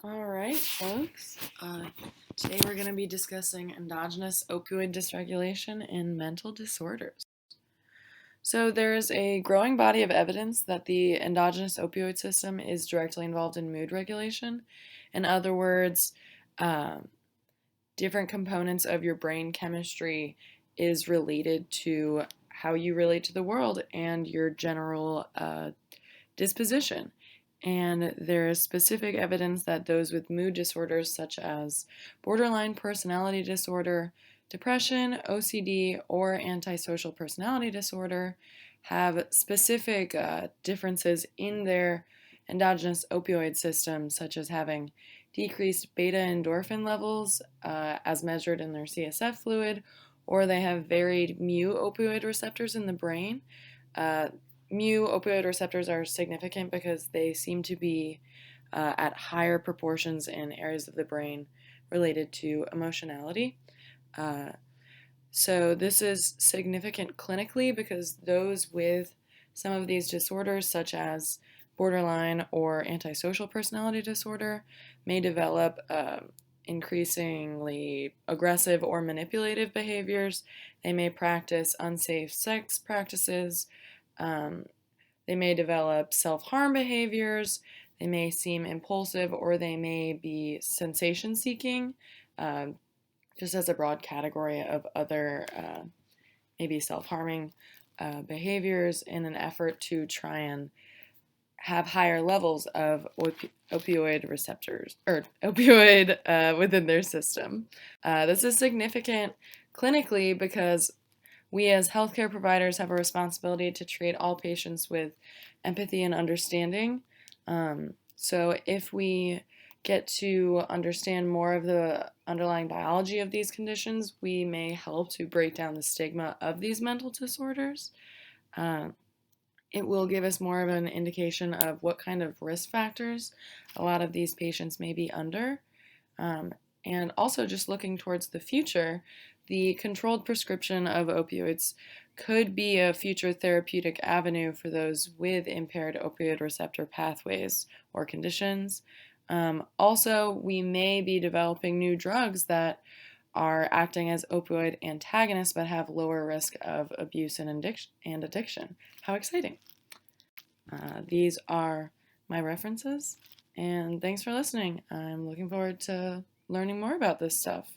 All right, folks. Today we're going to be discussing endogenous opioid dysregulation in mental disorders. So, there's a growing body of evidence that the endogenous opioid system is directly involved in mood regulation. In other words, um, different components of your brain chemistry is related to how you relate to the world and your general disposition. And there is specific evidence that those with mood disorders such as borderline personality disorder, depression, OCD, or antisocial personality disorder have specific differences in their endogenous opioid system, such as having decreased beta endorphin levels as measured in their CSF fluid, or they have varied mu opioid receptors in the brain. Uh, Mu opioid receptors are significant because they seem to be at higher proportions in areas of the brain related to emotionality. Uh, so this is significant clinically because those with some of these disorders, such as borderline or antisocial personality disorder, may develop increasingly aggressive or manipulative behaviors. They may practice unsafe sex practices. Um, they may develop self-harm behaviors. They may seem impulsive, or they may be sensation seeking, just as a broad category of other maybe self-harming behaviors in an effort to try and have higher levels of opioid receptors or opioid within their system. This is significant clinically because we as healthcare providers have a responsibility to treat all patients with empathy and understanding. So if we get to understand more of the underlying biology of these conditions, we may help to break down the stigma of these mental disorders. Uh, it will give us more of an indication of what kind of risk factors a lot of these patients may be under. Um, and also, just looking towards the future, the controlled prescription of opioids could be a future therapeutic avenue for those with impaired opioid receptor pathways or conditions. Also, we may be developing new drugs that are acting as opioid antagonists but have lower risk of abuse and addiction. How exciting! These are my references, and thanks for listening. I'm looking forward to learning more about this stuff.